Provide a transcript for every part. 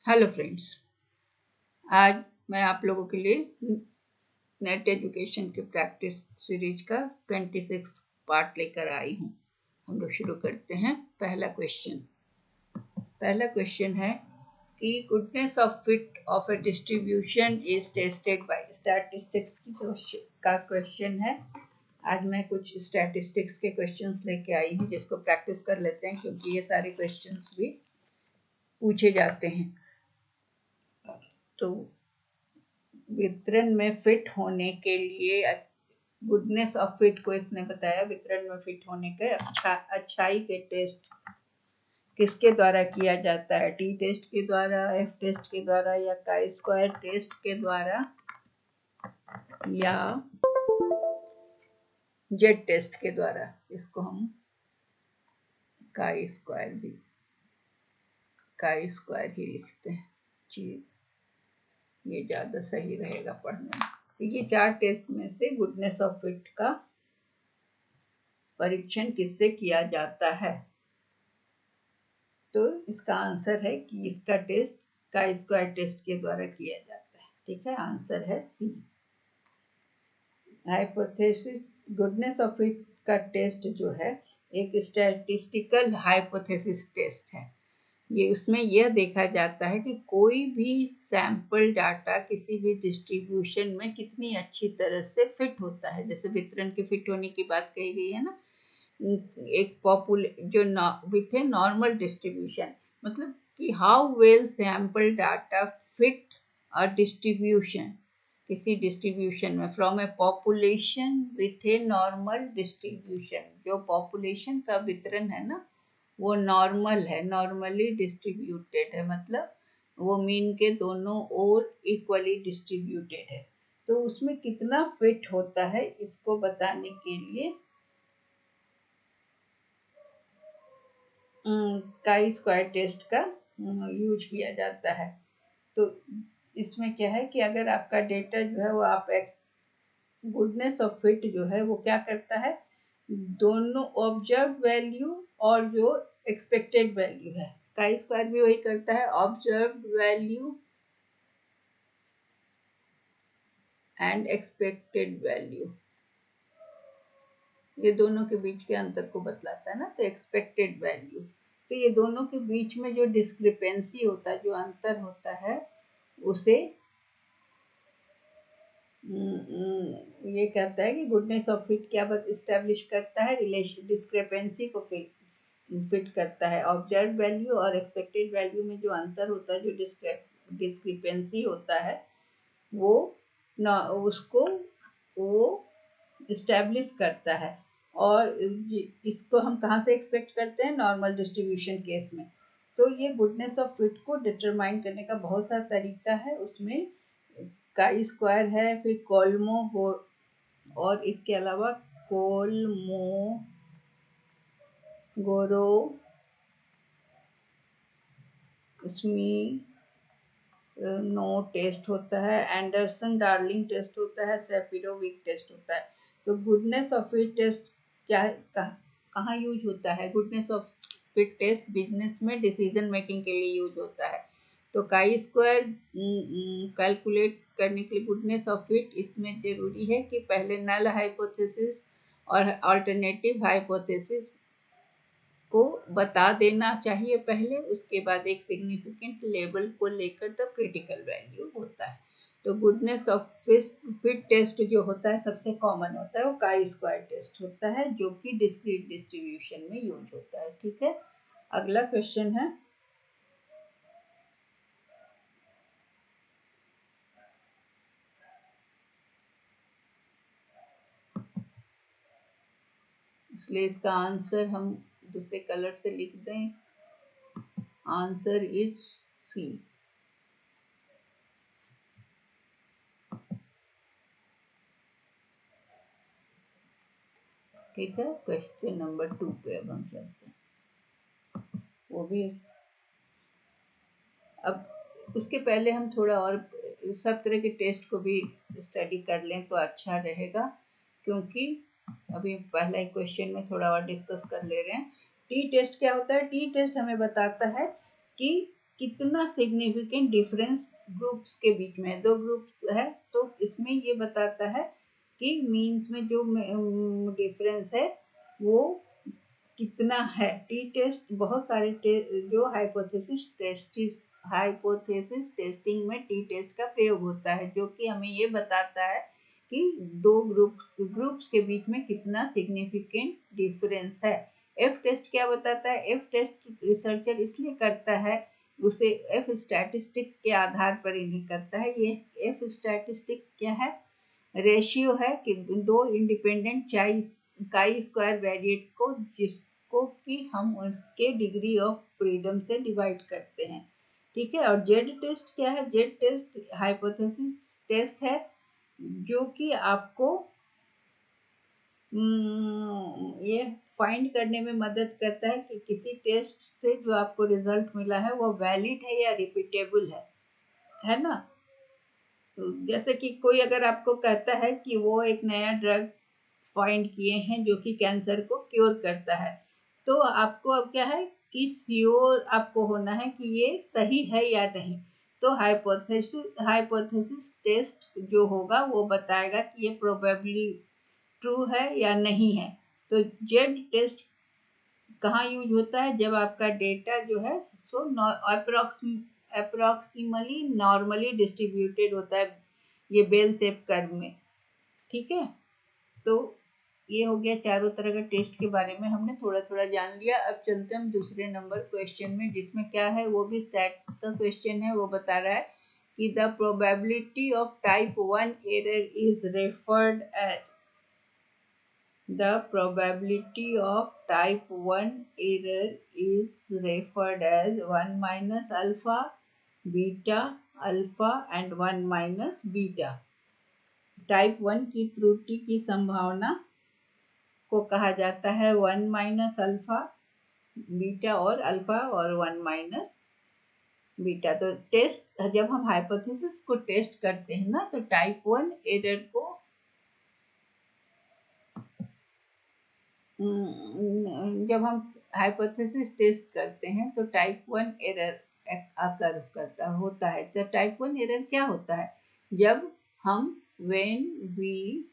Hello friends, आज मैं आप लोगों के लिए नेट एजुकेशन के प्रैक्टिस सीरीज का 26 पार्ट लेकर आई हूँ। हम लोग शुरू करते हैं। पहला क्वेश्चन है कि goodness of fit of A distribution is tested by statistics का क्वेश्चन है। आज मैं कुछ स्टैटिस्टिक्स के क्वेश्चंस लेके आई हूँ जिसको प्रैक्टिस कर लेते हैं, क्योंकि ये सारे क्वेश्चंस भी पूछे जाते हैं। तो वितरण में फिट होने के लिए गुडनेस ऑफ फिट को इसने बताया। वितरण में फिट होने के अच्छाई के टेस्ट किसके द्वारा किया जाता है? टी टेस्ट के द्वारा, एफ टेस्ट के द्वारा, या काई स्क्वायर टेस्ट के द्वारा, या जेड टेस्ट के द्वारा। इसको हम काई स्क्वायर ही लिखते हैं जी, ये ज्यादा सही रहेगा पढ़ने में। तो ये 4 टेस्ट में से गुडनेस ऑफ फिट का परीक्षण किससे किया जाता है? तो इसका आंसर है कि इसका टेस्ट काई स्क्वायर टेस्ट के द्वारा किया जाता है। ठीक है, आंसर है सी। हाइपोथेसिस गुडनेस ऑफ फिट का टेस्ट जो है एक स्टैटिस्टिकल हाइपोथेसिस टेस्ट है। ये उसमें यह देखा जाता है कि कोई भी सैंपल डाटा किसी भी डिस्ट्रीब्यूशन में कितनी अच्छी तरह से फिट होता है। जैसे वितरण के फिट होने की बात कही गई है ना, एक जो विथ ए नॉर्मल डिस्ट्रीब्यूशन, मतलब कि how well sample data fit a distribution, किसी डिस्ट्रीब्यूशन में from A population with a normal distribution. जो पॉपुलेशन का वितरण है ना, वो नॉर्मल है, नॉर्मली डिस्ट्रीब्यूटेड है, मतलब वो मीन के दोनों ओर इक्वली डिस्ट्रीब्यूटेड है। तो उसमें कितना फिट होता है, इसको बताने के लिए काई स्क्वायर टेस्ट का यूज किया जाता है। तो इसमें क्या है कि अगर आपका डेटा जो है वो आप गुडनेस ऑफ फिट जो है वो क्या करता है, दोनों ऑब्जर्व वैल्यू और जो एक्सपेक्टेड वैल्यू है, काई स्क्वायर भी वही करता है, observe value and expected value, ये दोनों के बीच के अंतर को बतलाता है ना। तो एक्सपेक्टेड वैल्यू, तो ये दोनों के बीच में जो डिस्क्रिपेंसी होता है, जो अंतर होता है, उसे ये कहता है कि गुडनेस ऑफ फिट क्या इस्टेब्लिश करता है, रिलेशन डिस्क्रिपेंसी को फिट करता है। ऑब्जर्व वैल्यू और एक्सपेक्टेड वैल्यू में जो अंतर होता है, जो डिस्क्रिपेंसी होता है, वो उसको वो इस्टेब्लिश करता है। और इसको हम कहाँ से एक्सपेक्ट करते हैं? नॉर्मल डिस्ट्रीब्यूशन केस में। तो ये गुडनेस ऑफ फिट को डिटरमाइन करने का बहुत सारा तरीका है। उसमें काई स्क्वायर है, फिर कोल्मो और इसके अलावा कोल्मो गोरो नो टेस्ट होता है, एंडरसन डार्लिंग टेस्ट होता है, सेफिरोविक टेस्ट होता है। तो गुडनेस ऑफ फिट टेस्ट क्या कहाँ यूज होता है? Goodness of fit test business में डिसीजन मेकिंग के लिए यूज होता है। तो काई स्क्वायर कैलकुलेट करने के लिए गुडनेस ऑफ फिट, इसमें जरूरी है कि पहले नल हाइपोथेसिस और अल्टरनेटिव हाइपोथेसिस को बता देना चाहिए पहले, उसके बाद एक सिग्निफिकेंट लेवल को लेकर तब क्रिटिकल वैल्यू होता है। तो गुडनेस ऑफ फिट टेस्ट जो होता है सबसे कॉमन होता है, वो काई स्क्वायर टेस्ट होता है, जो कि डिस्क्रीट डिस्ट्रीब्यूशन में यूज होता है। ठीक है, अगला क्वेश्चन है, इसलिए इसका आंसर हम दूसरे कलर से लिख दें। Answer is C. ठीक है, क्वेश्चन नंबर 2 पे अब हम चलते हैं। वो भी अब उसके पहले हम थोड़ा और सब तरह के टेस्ट को भी स्टडी कर लें तो अच्छा रहेगा, क्योंकि अभी पहला ही क्वेश्चन में थोड़ा और डिस्कस कर ले रहे हैं। टी टेस्ट क्या होता है? टी टेस्ट हमें बताता है कि कितना सिग्निफिकेंट डिफरेंस ग्रुप्स के बीच में है। दो ग्रुप्स है तो इसमें ये बताता है कि मीन्स में जो डिफरेंस है वो कितना है। टी टेस्ट बहुत सारे जो हाइपोथेसिस टेस्टिंग में टी टेस्ट का प्रयोग होता है, जो कि हमें ये बताता है कि दो ग्रुप्स के बीच में कितना सिग्निफिकेंट डिफरेंस है। एफ टेस्ट क्या बताता है? एफ टेस्ट रिसर्चर इसलिए करता है, उसे एफ स्टैटिस्टिक के आधार पर इन्हें करता है। ये एफ स्टैटिस्टिक क्या है? रेशियो है कि दो इंडिपेंडेंट काई स्क्वायर वेरिएट को जिसको कि हम उसके डिग्री ऑफ फ्रीडम से डिवाइड करते हैं, ठीक है। और जेड टेस्ट क्या है? जेड टेस्ट हाइपोथेसिस टेस्ट है, जो कि आपको ये फाइंड करने में मदद करता है कि किसी टेस्ट से जो आपको रिजल्ट मिला है वो वैलिड है या रिपीटेबल है ना। तो जैसे कि कोई अगर आपको कहता है कि वो एक नया ड्रग फाइंड किए हैं जो कि कैंसर को क्योर करता है, तो आपको अब क्या है कि श्योर आपको होना है कि ये सही है या नहीं। तो हाइपोथेसिस टेस्ट जो होगा वो बताएगा कि ये प्रोबेबली ट्रू है या नहीं है। तो जेड टेस्ट कहाँ यूज होता है? जब आपका डेटा जो है सो अप्रोक्सीमली नॉर्मली डिस्ट्रीब्यूटेड होता है, ये बेल शेप कर्व में, ठीक है। तो ये हो गया चारों तरह का टेस्ट के बारे में हमने थोड़ा थोड़ा जान लिया। अब चलते हम दूसरे नंबर क्वेश्चन में, जिसमें क्या है, वो भी स्टैट का क्वेश्चन है। वो बता रहा है कि the probability of type 1 error is referred as The probability of type 1 error is referred as 1 minus alpha, beta, alpha and 1 minus beta. Type 1 की त्रुटि की संभावना को कहा जाता है 1 माइनस अल्फा, बीटा और अल्फा और 1 माइनस बीटा। तो टेस्ट जब हम हाइपोथेसिस को टेस्ट करते हैं ना, तो टाइप 1 एरर को जब हम हाइपोथेसिस टेस्ट करते हैं तो टाइप 1 एरर अकर करता होता है। तो टाइप 1 एरर क्या होता है? जब हम when we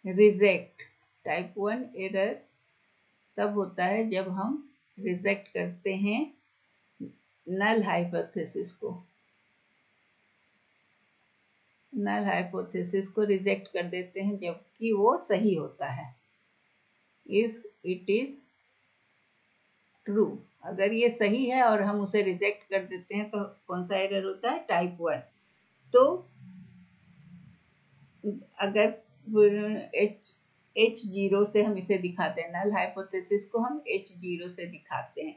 reject, type 1 error तब होता है जब हम रिजेक्ट करते हैं नल हाइपोथेसिस को रिजेक्ट कर देते हैं जबकि वो सही होता है। इफ इट इज ट्रू, अगर ये सही है और हम उसे रिजेक्ट कर देते हैं तो कौन सा एरर होता है? टाइप 1। तो अगर H0 से हम इसे दिखाते हैं, नल हाइपोथेसिस को हम H0 से दिखाते हैं,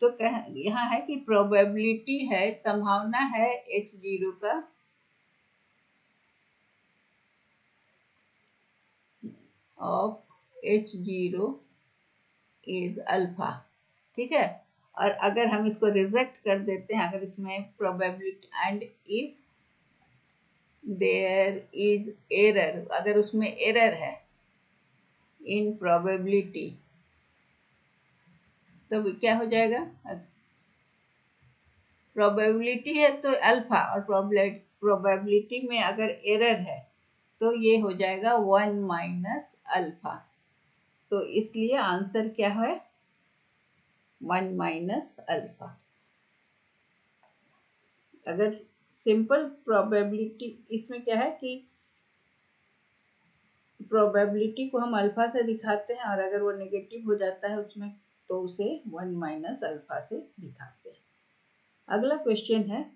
तो यहाँ है कि प्रोबेबिलिटी है, संभावना है H0 का ऑफ H0 इज अल्फा, ठीक है। और अगर हम इसको रिजेक्ट कर देते हैं, अगर इसमें probability and if there is error, अगर उसमें एरर है इन प्रोबेबिलिटी, तो क्या हो जाएगा? प्रोबेबिलिटी है तो अल्फा, और प्रोबेबिलिटी में अगर एरर है तो ये हो जाएगा 1 माइनस अल्फा। तो इसलिए आंसर क्या है? 1 माइनस अल्फा। अगर सिंपल प्रोबेबिलिटी, इसमें क्या है कि प्रोबेबिलिटी को हम अल्फा से दिखाते हैं, और अगर वो नेगेटिव हो जाता है उसमें तो उसे 1 माइनस अल्फा से दिखाते हैं। अगला क्वेश्चन है,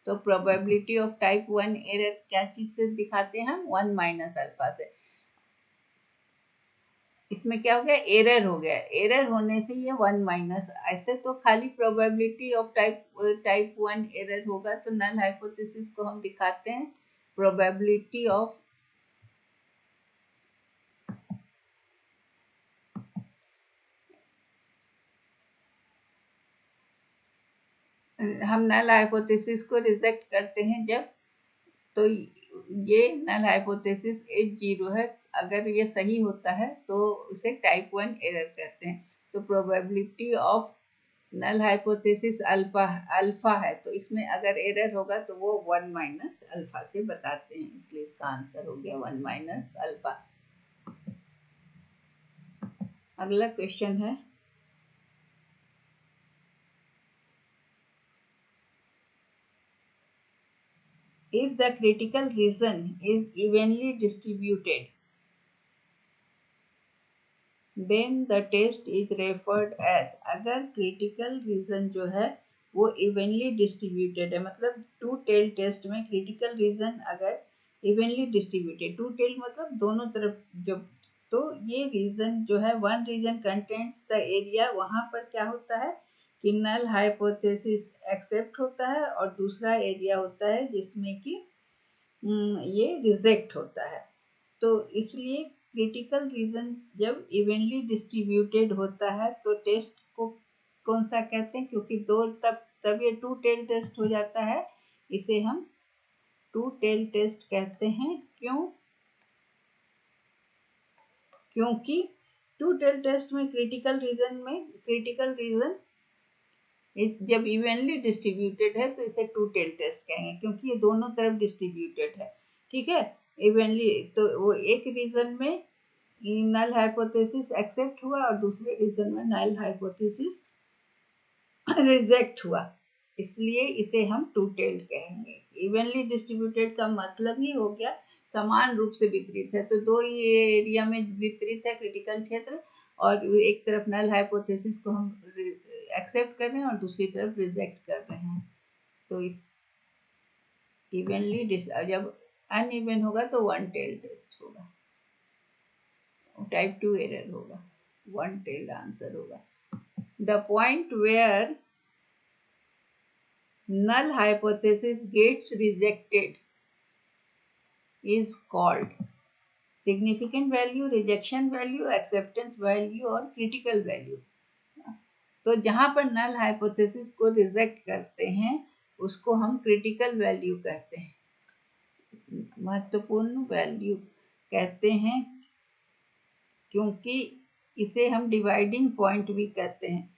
तो प्रोबेबिलिटी ऑफ टाइप 1 एरर क्या चीज से दिखाते हैं हम? 1 माइनस अल्फा से। इसमें क्या हो गया? एरर हो गया। एरर होने से ये 1 माइनस, ऐसे तो खाली प्रोबेबिलिटी ऑफ टाइप 1 एरर होगा तो नल हाइपोथेसिस को हम दिखाते हैं प्रोबेबिलिटी ऑफ हम नल हाइपोथेसिस को रिजेक्ट करते हैं जब, तो ये नल हाइपोथेसिस H0 है, अगर ये सही होता है तो उसे टाइप 1 एरर कहते हैं। तो probability of null hypothesis alpha है, तो इसमें अगर एरर होगा तो वो 1 माइनस अल्फा से बताते हैं, इसलिए इसका आंसर हो गया 1 माइनस अल्फा। अगला क्वेश्चन है, if the critical region is evenly distributed, then the test is referred as, अगर critical region जो है वो evenly distributed है, मतलब टू टेल टेस्ट में critical region अगर evenly distributed, टू टेल मतलब दोनों तरफ जब, तो ये रीजन जो है one region contents the area, वहां पर क्या होता है कि नल हाइपोथेसिस एक्सेप्ट होता है और दूसरा एरिया होता है जिसमें कि ये रिजेक्ट होता है। तो इसलिए क्रिटिकल रीजन जब इवनली डिस्ट्रीब्यूटेड होता है तो टेस्ट को कौन सा कहते हैं, क्योंकि दो तब ये टू टेल टेस्ट हो जाता है, इसे हम टू टेल टेस्ट कहते हैं। क्योंकि टू टेल टेस्ट में क्रिटिकल रीजन जब इवनली डिस्ट्रीब्यूटेड है तो इसे टू टेल टेस्ट कहेंगे, क्योंकि ये दोनों तरफ डिस्ट्रीब्यूटेड है। ठीक है, इवनली तो वो एक रीजन में नल हाइपोथेसिस एक्सेप्ट हुआ और दूसरे रीजन में नल हाइपोथेसिस रिजेक्ट हुआ, इसलिए इसे हम टू टेल्ड कहेंगे। इवनली डिस्ट्रीब्यूटेड का मतलब ही हो गया समान रूप से वितरित है, तो दो ही एरिया में वितरित है क्रिटिकल क्षेत्र, और एक तरफ नल हाइपोथेसिस को हम एक्सेप्ट कर रहे हैं और दूसरी तरफ रिजेक्ट कर रहे हैं। तो इस इवनली जब अनइवन होगा तो वन टेल टेस्ट होगा, टाइप 2 एरर होगा, वन टेल्ड आंसर होगा। The point where null hypothesis gets rejected is called significant value, rejection value, acceptance value और critical value। तो जहां पर नल हाइपोथेसिस को रिजेक्ट करते हैं उसको हम क्रिटिकल वैल्यू कहते हैं, महत्वपूर्ण वैल्यू कहते हैं, क्योंकि इसे हम डिवाइडिंग पॉइंट भी कहते हैं।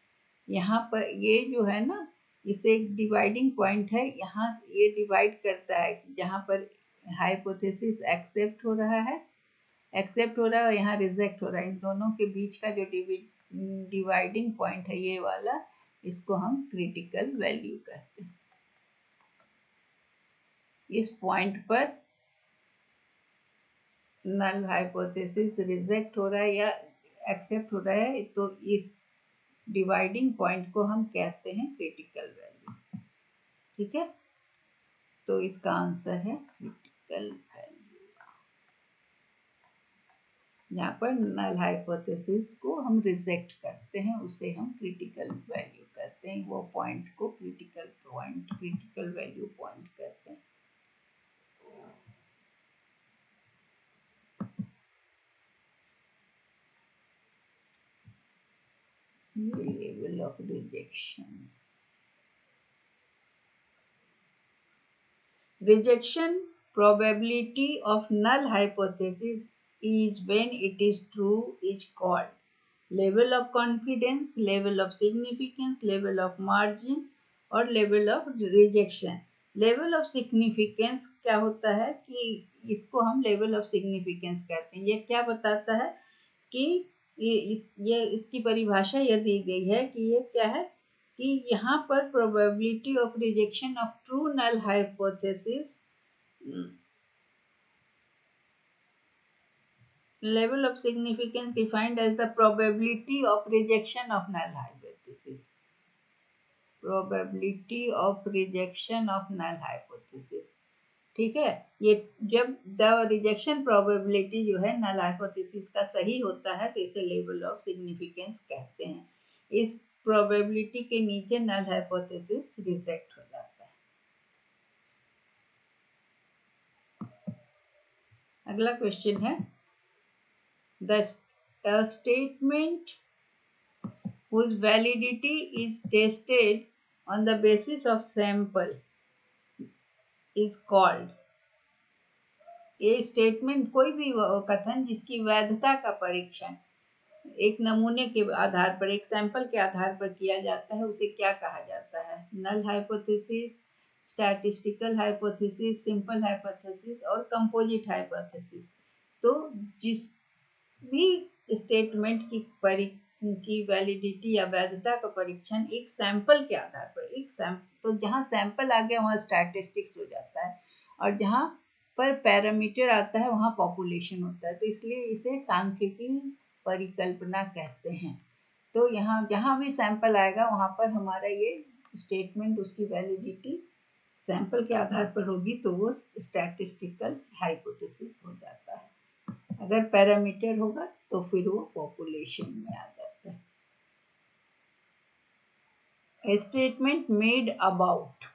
यहाँ पर ये जो है ना, इसे एक डिवाइडिंग पॉइंट है, यहाँ ये डिवाइड करता है जहाँ पर हाइपोथेसिस एक्सेप्ट हो रहा है और यहाँ रिजेक्ट हो रहा है, इन दोनों के बीच का जो डिवाइडिंग पॉइंट है ये वाला, इसको हम क्रिटिकल वैल्यू कहते हैं। इस पॉइंट पर नल हाइपोथेसिस रिजेक्ट हो रहा है या एक्सेप्ट हो रहा है, तो इस डिवाइडिंग पॉइंट को हम कहते हैं क्रिटिकल वैल्यू। ठीक है, तो इसका आंसर है क्रिटिकल वैल्यू। यहाँ पर नल हाइपोथेसिस को हम रिजेक्ट करते हैं, उसे हम क्रिटिकल वैल्यू कहते हैं, वो पॉइंट को क्रिटिकल वैल्यू पॉइंट कहते हैं। ये level of rejection. Rejection probability of null hypothesis is when it is true is called level of confidence, level of significance, level of margin और level of rejection। level of significance क्या होता है कि इसको हम level of significance कहते हैं। ये क्या बताता है कि इसकी परिभाषा यह दी गई है कि ये क्या है कि यहाँ पर probability of rejection of true null hypothesis, level of significance defined as the probability of rejection of null hypothesis, probability of rejection of null hypothesis। ठीक है, ये जब द रिजेक्शन प्रोबेबिलिटी जो है नल हाइपोथेसिस का सही होता है तो इसे लेवल ऑफ सिग्निफिकेंस कहते हैं। इस प्रोबेबिलिटी के नीचे नल हाइपोथेसिस रिजेक्ट हो जाता है। अगला क्वेश्चन है, the statement whose validity is tested on the basis of sample is called। ये स्टेटमेंट कोई भी कथन जिसकी वैधता का परीक्षण एक नमूने के आधार पर, एक सैंपल के आधार पर किया जाता है, उसे क्या कहा जाता है? Null hypothesis, statistical hypothesis, simple hypothesis और कंपोजिट हाइपोथेसिस। तो जिस भी स्टेटमेंट की वैलिडिटी या वैधता का परीक्षण एक सैंपल के आधार पर, एक सैंपल, तो जहाँ सैंपल आ गया वहाँ स्टैटिस्टिक्स हो जाता है, और जहाँ पर पैरामीटर आता है वहाँ पॉपुलेशन होता है, तो इसलिए इसे सांख्यिकी परिकल्पना कहते हैं। तो यहाँ जहाँ भी सैंपल आएगा वहाँ पर हमारा ये स्टेटमेंट, उसकी वैलिडिटी सैंपल के आधार पर होगी, तो वो स्टैटिस्टिकल हाइपोथेसिस हो जाता है। अगर पैरामीटर होगा तो फिर वो पॉपुलेशन में आ जाता है। A statement made about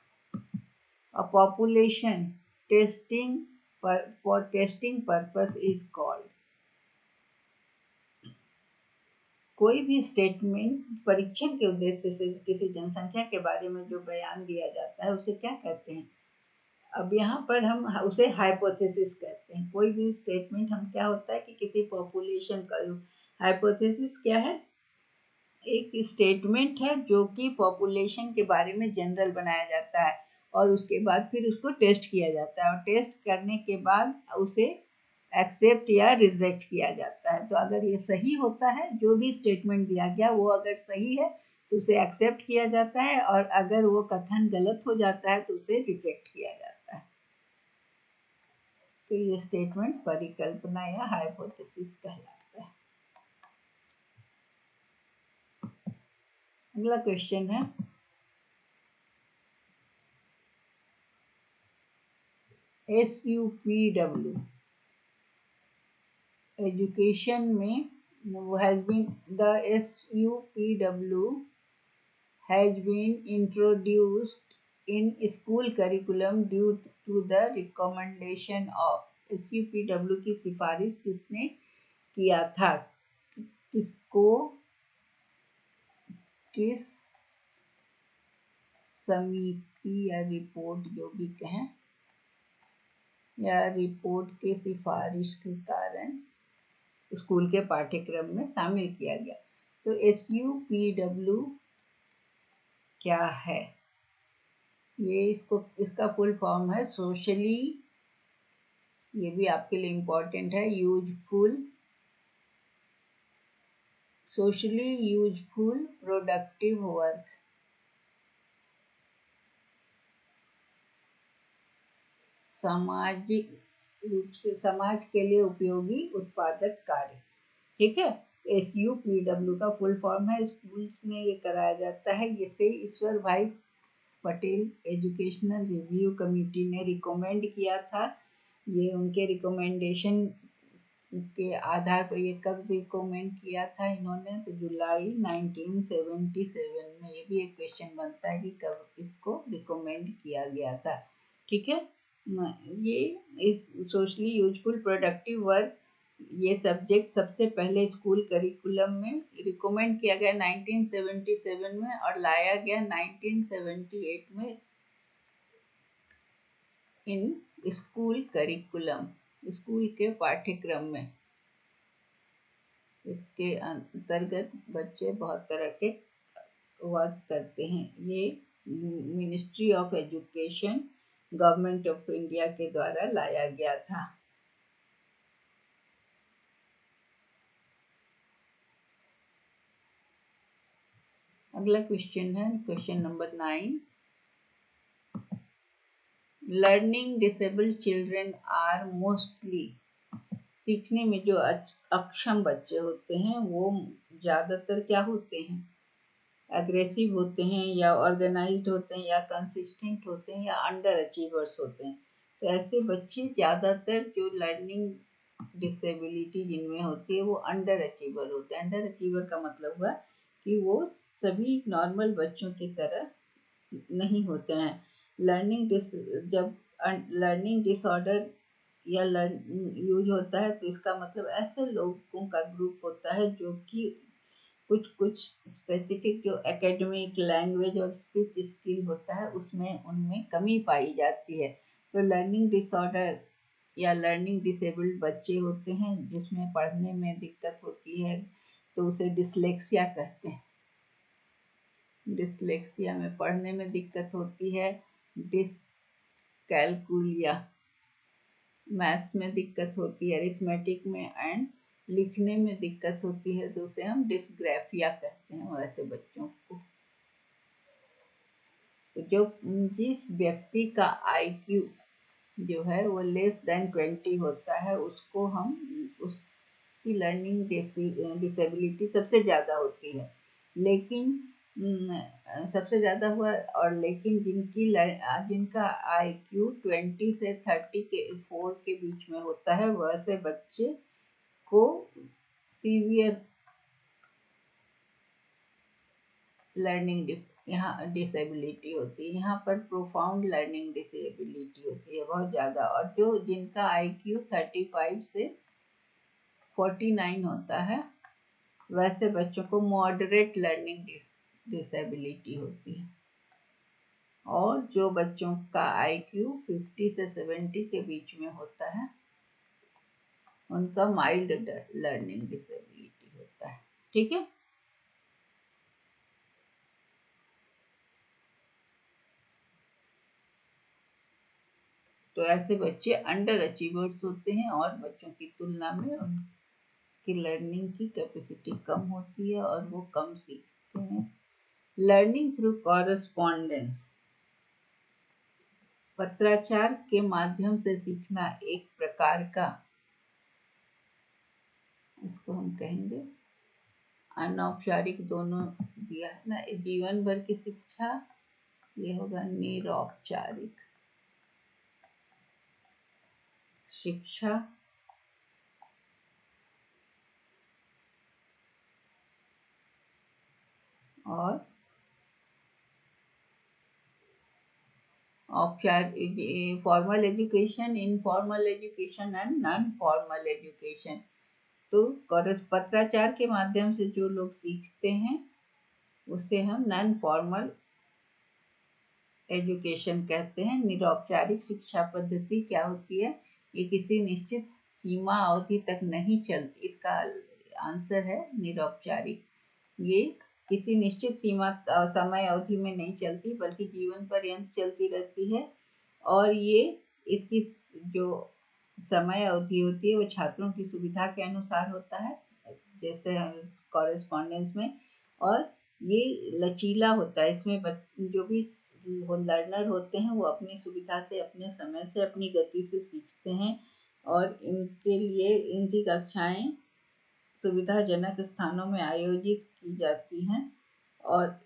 a population testing for testing purpose is called। कोई भी स्टेटमेंट परीक्षण के उद्देश्य से किसी जनसंख्या के बारे में जो बयान दिया जाता है उसे क्या कहते हैं? अब यहाँ पर हम उसे हाइपोथेसिस कहते हैं। कोई भी स्टेटमेंट हम क्या होता है कि किसी पॉपुलेशन का, हाइपोथेसिस क्या है? एक स्टेटमेंट है जो कि पॉपुलेशन के बारे में जनरल बनाया जाता है और उसके बाद फिर उसको टेस्ट किया जाता है, और टेस्ट करने के बाद उसे एक्सेप्ट या रिजेक्ट किया जाता है। तो अगर ये सही होता है, जो भी स्टेटमेंट दिया गया वो अगर सही है तो उसे एक्सेप्ट किया जाता है, और अगर वो कथन गलत हो जाता है तो उसे रिजेक्ट किया जाता है। तो ये स्टेटमेंट परिकल्पना या हाइपोथेसिस कहलाता है। अगला क्वेश्चन है, SUPW एजुकेशन में the SUPW has been introduced in school curriculum due to the recommendation of। SUPW की सिफारिश किसने किया था? किसको, किस समिति या रिपोर्ट, जो भी कहें, या रिपोर्ट के सिफारिश के कारण स्कूल के पाठ्यक्रम में शामिल किया गया? तो SUPW क्या है? ये इसका फुल फॉर्म है सोशली, ये भी आपके लिए इम्पोर्टेंट है, सोशली यूजफुल प्रोडक्टिव वर्क। सामाजिक रूप से समाज के लिए उपयोगी उत्पादक कार्य। ठीक है, SUPW का फुल फॉर्म है, स्कूल में ये कराया जाता है। इसे ईश्वर भाई पटेल एजुकेशनल रिव्यू कमेटी ने रिकमेंड किया था। ये उनके रिकमेंडेशन के आधार पर, ये कब रिकमेंड किया था इन्होंने? तो जुलाई 1977 में। ये भी एक क्वेश्चन बनता है कि कब इसको रिकमेंड किया गया था। ठीक है, ये इस सोशली यूजफुल प्रोडक्टिव वर्क, ये सब्जेक्ट सबसे पहले स्कूल करिकुलम में रिकमेंड किया गया 1977 में, और लाया गया 1978 में इन स्कूल करिकुलम, स्कूल के पाठ्यक्रम में। इसके अंतर्गत बच्चे बहुत तरह के वर्क करते हैं। ये ministry of education, government of India के द्वारा लाया गया था। अगला क्वेश्चन है question number 9। Learning disabled children are mostly, सीखने में जो अक्षम बच्चे होते हैं वो ज़्यादातर क्या होते हैं? एग्रेसिव होते हैं, या ऑर्गेनाइज्ड होते हैं, या कंसिस्टेंट होते हैं, या अंडर अचीवर्स होते हैं। तो ऐसे बच्चे ज़्यादातर जो लर्निंग डिसेबिलिटी जिनमें होती है वो अंडर अचीवर होते हैं। अंडर अचीवर का मतलब हुआ कि वो सभी नॉर्मल बच्चों की तरह नहीं होते हैं। जब लर्निंग डिसऑर्डर या यूज होता है तो इसका मतलब ऐसे लोगों का ग्रुप होता है जो कि कुछ स्पेसिफिक जो एकेडमिक, लैंग्वेज और स्पीच स्किल होता है उसमें उनमें कमी पाई जाती है। तो लर्निंग डिसऑर्डर या लर्निंग डिसेबल्ड बच्चे होते हैं जिसमें पढ़ने में दिक्कत होती है, तो उसे डिसलेक्सिया कहते हैं। डिसलेक्सिया में पढ़ने में दिक्कत होती है, डिसकैलकुलिया मैथ में दिक्कत होती है, अरिथमेटिक में, एंड लिखने में दिक्कत होती है, तो उसे हम डिसग्राफिया कहते हैं वैसे बच्चों को। तो जो जिस व्यक्ति का IQ जो है वो लेस देन 20 होता है, उसको हम उसकी लर्निंग डिसेबिलिटी सबसे ज़्यादा होती है। लेकिन सबसे ज़्यादा हुआ, और लेकिन जिनका IQ 20 से 34 के बीच में होता है, वैसे बच्चे को सीवियर लर्निंग यहाँ डिसेबिलिटी होती है, यहाँ पर प्रोफाउंड लर्निंग डिसेबिलिटी होती है बहुत ज़्यादा। और जिनका IQ 35 से 49 होता है, वैसे बच्चों को मॉडरेट लर्निंग डिसेबिलिटी होती है। और जो बच्चों का IQ 50 से 70 के बीच में होता है, उनका माइल्ड लर्निंग डिसेबिलिटी होता है। ठीक है। तो ऐसे बच्चे अंडर अचीवर्स होते हैं और बच्चों की तुलना में उनकी लर्निंग की कैपेसिटी कम होती है और वो कम सीखते हैं। लर्निंग थ्रू कॉरेस्पॉन्डेंस, पत्राचार के माध्यम से सीखना एक प्रकार का, इसको हम कहेंगे अनौपचारिक, दोनों दिया है ना, जीवन भर की शिक्षा, ये होगा निरौपचारिक शिक्षा। और औपचारिक formal education, informal education and non formal education. तो पत्राचार के माध्यम से जो लोग सीखते हैं उसे हम नॉन फॉर्मल एजुकेशन कहते हैं। निरौपचारिक शिक्षा पद्धति क्या होती है? ये किसी निश्चित सीमा अवधि तक नहीं चलती, इसका आंसर है निरौपचारिक। ये किसी निश्चित सीमा समय अवधि में नहीं चलती, बल्कि जीवन पर्यंत चलती रहती है। और ये इसकी जो समय अवधि होती है वो छात्रों की सुविधा के अनुसार होता है, जैसे कॉरेस्पॉन्डेंस में। और ये लचीला होता है, इसमें जो भी लर्नर होते हैं वो अपनी सुविधा से, अपने समय से, अपनी गति से सीखते हैं। और इनके लिए इनकी कक्षाएं सुविधाजनक स्थानों में आयोजित की जाती हैं और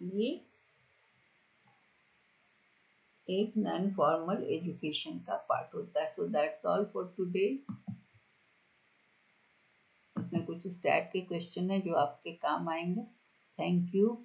ये एक नॉन फॉर्मल एजुकेशन का पार्ट होता है। So that's all for today. इसमें कुछ स्टैट के क्वेश्चन है जो आपके काम आएंगे। Thank you.